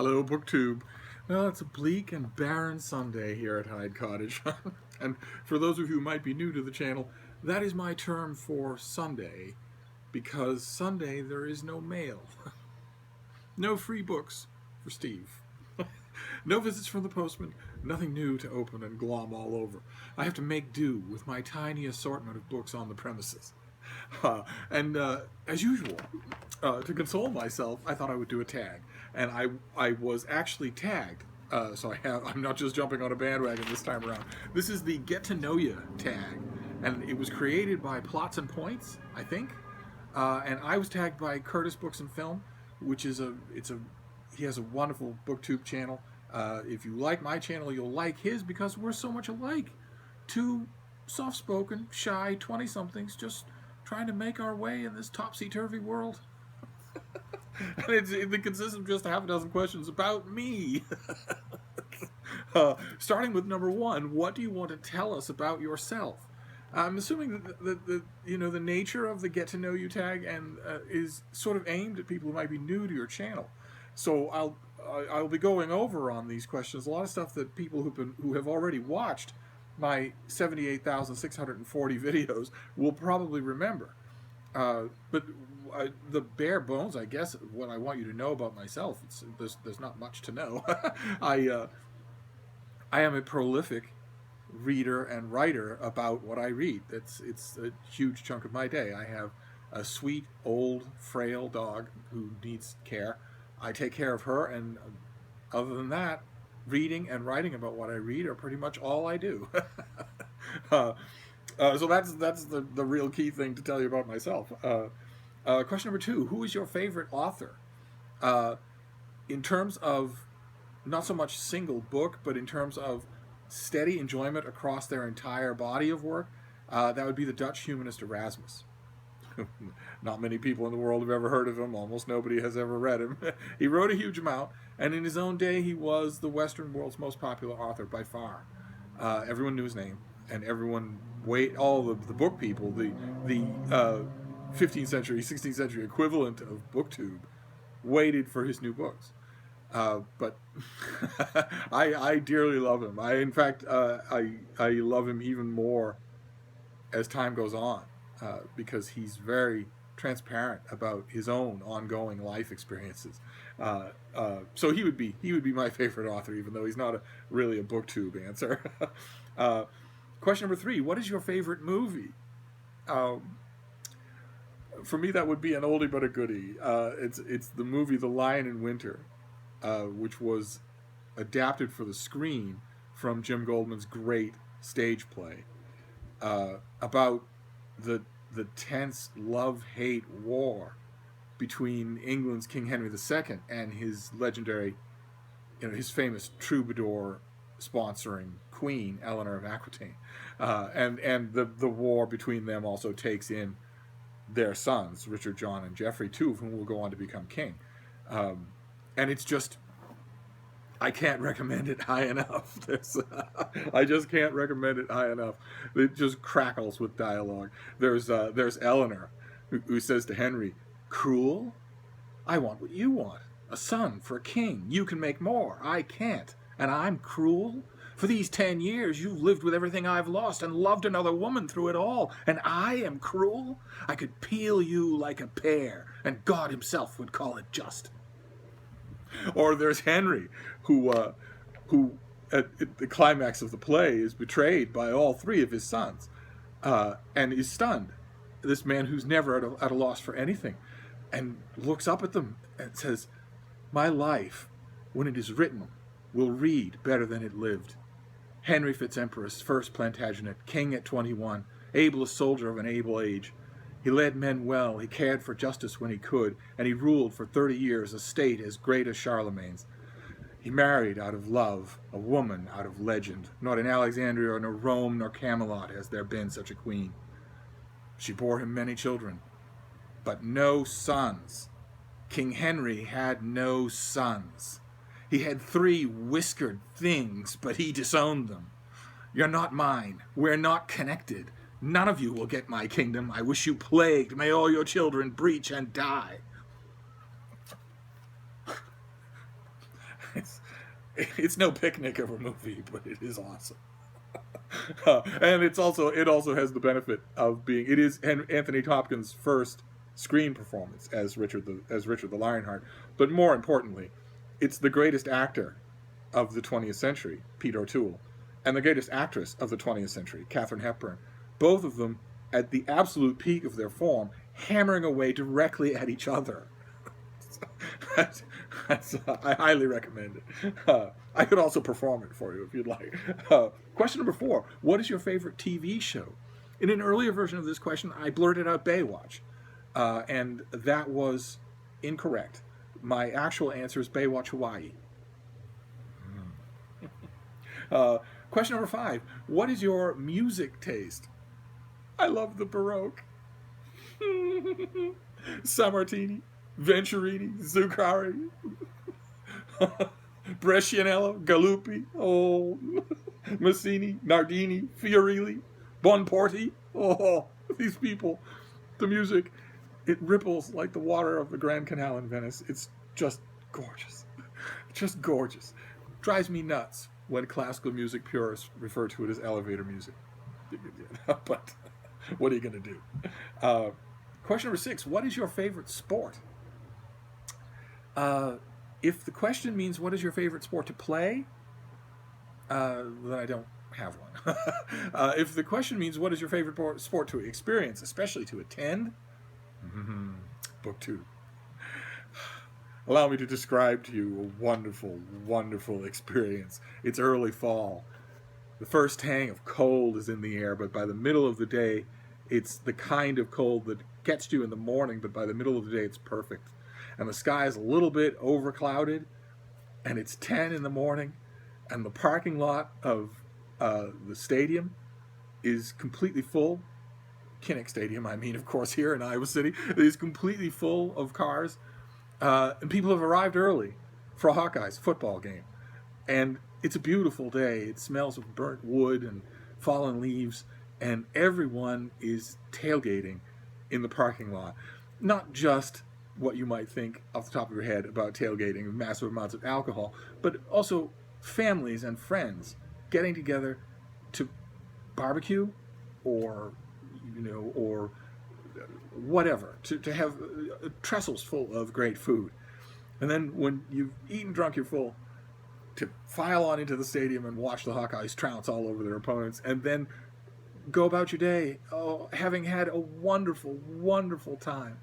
Hello, BookTube. Well, it's a bleak and barren Sunday here at Hyde Cottage. And for those of you who might be new to the channel, that is my term for Sunday, because Sunday there is no mail. No free books for Steve. No visits from the postman, nothing new to open and glom all over. I have to make do with my tiny assortment of books on the premises. And as usual, to console myself, I thought I would do a tag, and I was actually tagged. I'm not just jumping on a bandwagon this time around. This is the Get to Know Ya tag, and it was created by Plots and Points, I think. And I was tagged by Curtis Books and Film, which is he has a wonderful BookTube channel. If you like my channel, you'll like his because we're so much alike. Two soft-spoken, shy 20-somethings just trying to make our way in this topsy-turvy world. And it consists of just half a dozen questions about me. Starting with number one, what do you want to tell us about yourself? I'm assuming that the nature of the Get to Know You tag and is sort of aimed at people who might be new to your channel. So I'll be going over on these questions a lot of stuff that people who have already watched my 78,640 videos will probably remember. But the bare bones, I guess, what I want you to know about myself, there's not much to know. I am a prolific reader and writer about what I read. It's a huge chunk of my day. I have a sweet, old, frail dog who needs care. I take care of her, and other than that, reading and writing about what I read are pretty much all I do. So that's the real key thing to tell you about myself. Question number two, who is your favorite author? In terms of not so much single book, but in terms of steady enjoyment across their entire body of work, that would be the Dutch humanist Erasmus. Not many people in the world have ever heard of him. Almost nobody has ever read him. He wrote a huge amount, and in his own day, he was the Western world's most popular author by far. Everyone knew his name, and all of the book people, the 15th century, 16th century equivalent of BookTube, waited for his new books. But I dearly love him. In fact, I love him even more as time goes on, because he's very transparent about his own ongoing life experiences. So he would be my favorite author, even though he's not really a BookTube answer. Question number three, what is your favorite movie? For me, that would be an oldie but a goodie. It's the movie The Lion in Winter, which was adapted for the screen from Jim Goldman's great stage play, about the tense love-hate war between England's King Henry II and his legendary, his famous troubadour sponsoring queen, Eleanor of Aquitaine. And the war between them also takes in their sons, Richard, John, and Geoffrey, two of whom will go on to become king. And it's just, I can't recommend it high enough. I just can't recommend it high enough. It just crackles with dialogue. There's Eleanor, who says to Henry, "Cruel? I want what you want. A son for a king. You can make more. I can't. And I'm cruel? For these 10 years, you've lived with everything I've lost and loved another woman through it all. And I am cruel? I could peel you like a pear, and God himself would call it just." Or there's Henry, who at the climax of the play is betrayed by all three of his sons, and is stunned. This man who's never at a loss for anything, and looks up at them and says, "My life, when it is written, will read better than it lived. Henry Fitz-Empress, first Plantagenet, king at 21, ablest soldier of an able age. He led men well, he cared for justice when he could, and he ruled for 30 years a state as great as Charlemagne's. He married out of love, a woman out of legend. Not in Alexandria, nor Rome, nor Camelot has there been such a queen. She bore him many children, but no sons. King Henry had no sons. He had 3 whiskered things, but he disowned them. You're not mine. We're not connected. None of you will get my kingdom. I wish you plagued. May all your children breach and die." It's, it's no picnic of a movie, but it is awesome. And it also has the benefit of being, it is Anthony Hopkins' first screen performance as Richard the Lionheart, but more importantly, it's the greatest actor of the 20th century, Pete O'Toole, and the greatest actress of the 20th century, Katharine Hepburn. Both of them at the absolute peak of their form, hammering away directly at each other. I highly recommend it. I could also perform it for you if you'd like. Question number 4. What is your favorite TV show? In an earlier version of this question, I blurted out Baywatch, and that was incorrect. My actual answer is Baywatch Hawaii. Question number 5. What is your music taste? I love the Baroque. Sammartini, Venturini, Zuccheri, Brescianello, Galuppi, Massini, Nardini, Fiorilli, Bonporti. Oh, these people. The music, it ripples like the water of the Grand Canal in Venice. It's just gorgeous. Just gorgeous. Drives me nuts when classical music purists refer to it as elevator music. But what are you going to do? Question number 6. What is your favorite sport? If the question means what is your favorite sport to play, then I don't have one. If the question means what is your favorite sport to experience, especially to attend, BookTube. Allow me to describe to you a wonderful, wonderful experience. It's early fall. The first tang of cold is in the air, but by the middle of the day, it's the kind of cold that gets you in the morning, but by the middle of the day, it's perfect. And the sky is a little bit overclouded, and it's 10 in the morning, and the parking lot of the stadium is completely full. Kinnick Stadium, I mean, of course, here in Iowa City, is completely full of cars. And people have arrived early for a Hawkeyes football game. And it's a beautiful day. It smells of burnt wood and fallen leaves. And everyone is tailgating in the parking lot. Not just what you might think off the top of your head about tailgating with massive amounts of alcohol, but also families and friends getting together to barbecue or whatever, to have trestles full of great food. And then when you've eaten, drunk, you're full, to file on into the stadium and watch the Hawkeyes trounce all over their opponents, and then go about your day, having had a wonderful, wonderful time.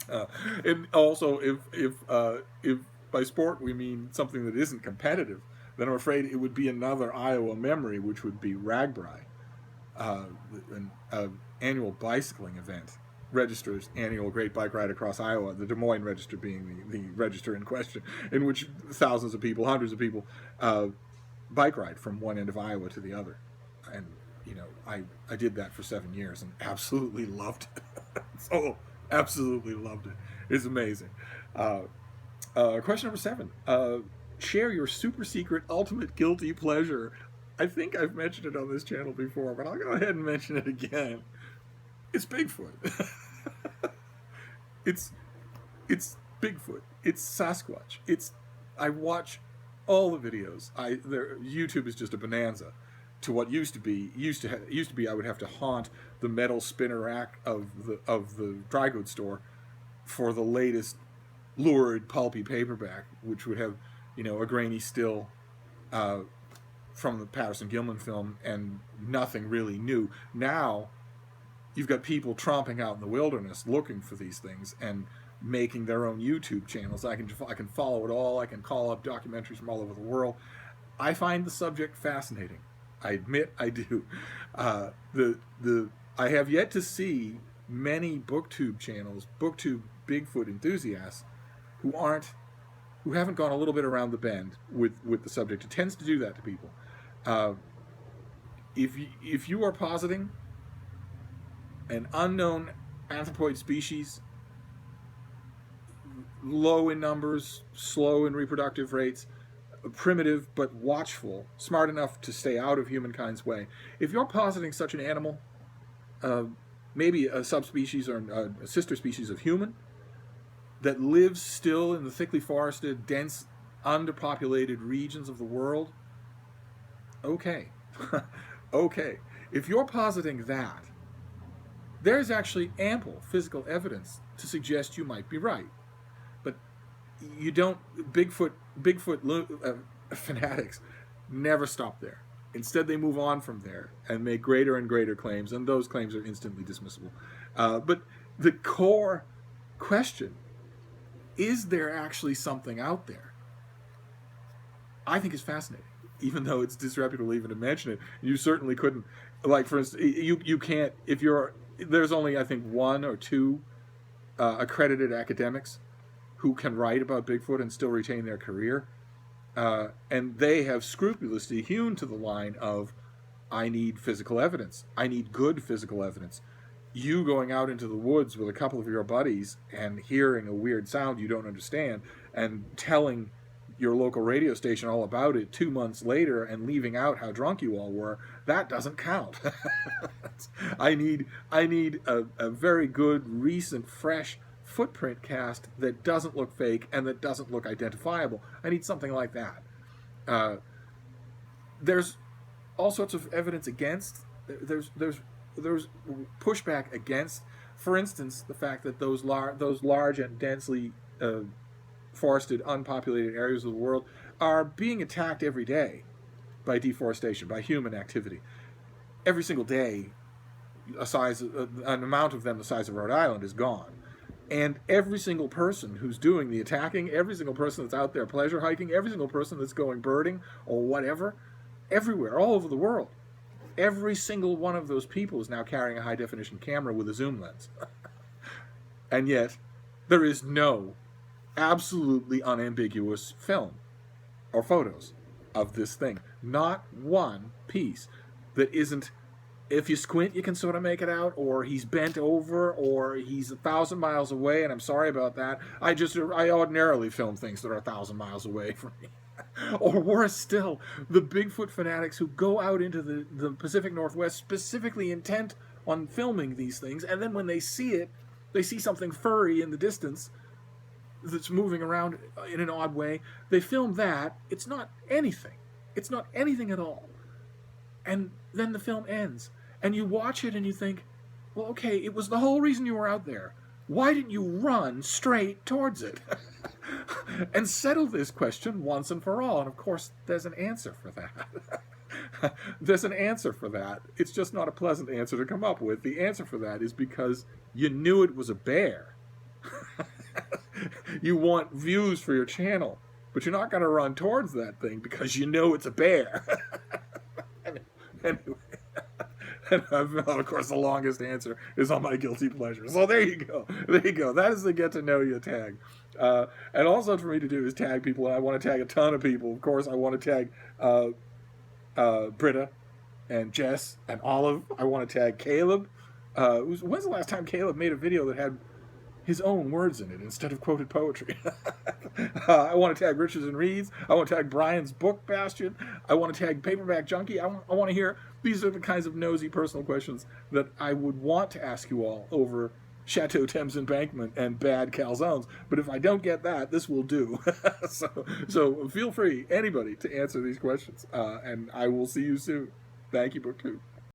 And also, if by sport we mean something that isn't competitive, then I'm afraid it would be another Iowa memory, which would be Ragbri, an annual bicycling event. Register's annual Great Bike Ride Across Iowa, the Des Moines Register being the register in question, in which thousands of people, hundreds of people, bike ride from one end of Iowa to the other. And, I did that for 7 years and absolutely loved it. So, absolutely loved it. It's amazing. Question number 7. Share your super secret ultimate guilty pleasure. I think I've mentioned it on this channel before, but I'll go ahead and mention it again. It's Bigfoot. It's Bigfoot. It's Sasquatch. I watch all the videos. YouTube is just a bonanza to what used to be. Used to be I would have to haunt the metal spinner rack of the dry goods store for the latest lurid pulpy paperback, which would have a grainy still from the Patterson Gilman film and nothing really new. Now you've got people tromping out in the wilderness looking for these things and making their own YouTube channels. I can follow it all. I can call up documentaries from all over the world. I find the subject fascinating. I admit I do. I have yet to see many BookTube channels, BookTube Bigfoot enthusiasts, who haven't gone a little bit around the bend with the subject. It tends to do that to people. If you are positing an unknown anthropoid species, low in numbers, slow in reproductive rates, primitive but watchful, smart enough to stay out of humankind's way. If you're positing such an animal, maybe a subspecies or a sister species of human, that lives still in the thickly forested, dense, underpopulated regions of the world, okay. Okay. If you're positing that, there's actually ample physical evidence to suggest you might be right. But you don't, Bigfoot fanatics never stop there. Instead, they move on from there and make greater and greater claims, and those claims are instantly dismissible. But the core question, is there actually something out there? I think is fascinating, even though it's disreputable even to mention it. You certainly couldn't, like, for instance, you can't, if you're, there's only, I think, one or two accredited academics who can write about Bigfoot and still retain their career. And they have scrupulously hewn to the line of, I need physical evidence. I need good physical evidence. You going out into the woods with a couple of your buddies and hearing a weird sound you don't understand and telling your local radio station all about it 2 months later and leaving out how drunk you all were, that doesn't count. I need a very good, recent, fresh footprint cast that doesn't look fake and that doesn't look identifiable. I need something like that. There's all sorts of evidence against. There's pushback against, for instance, the fact that those large and densely forested, unpopulated areas of the world are being attacked every day by deforestation, by human activity. Every single day, an amount of them the size of Rhode Island is gone. And every single person who's doing the attacking, every single person that's out there pleasure hiking, every single person that's going birding or whatever, everywhere, all over the world, every single one of those people is now carrying a high-definition camera with a zoom lens. And yet, there is no absolutely unambiguous film or photos of this thing. Not one piece that isn't, if you squint, you can sort of make it out, or he's bent over, or he's 1,000 miles away, and I'm sorry about that. I ordinarily film things that are 1,000 miles away from me. Or worse still, the Bigfoot fanatics who go out into the Pacific Northwest specifically intent on filming these things, and then when they see it, they see something furry in the distance that's moving around in an odd way. They film that. It's not anything. It's not anything at all. And then the film ends. And you watch it and you think, well, okay, it was the whole reason you were out there. Why didn't you run straight towards it? And settle this question once and for all. And of course, there's an answer for that. There's an answer for that. It's just not a pleasant answer to come up with. The answer for that is because you knew it was a bear. You want views for your channel, but you're not going to run towards that thing because you know it's a bear. Anyway. And of course, the longest answer is on my guilty pleasure. So there you go. There you go. That is the get to know you tag. And also for me to do is tag people. And I want to tag a ton of people. Of course, I want to tag Britta and Jess and Olive. I want to tag Caleb. When's the last time Caleb made a video that had his own words in it instead of quoted poetry? I want to tag Richards and Reeds. I want to tag Brian's Book Bastion. I want to tag Paperback Junkie. I want to hear, these are the kinds of nosy personal questions that I would want to ask you all over Chateau Thames Embankment and bad calzones. But if I don't get that, this will do. So feel free, anybody, to answer these questions. And I will see you soon. Thank you, Book 2.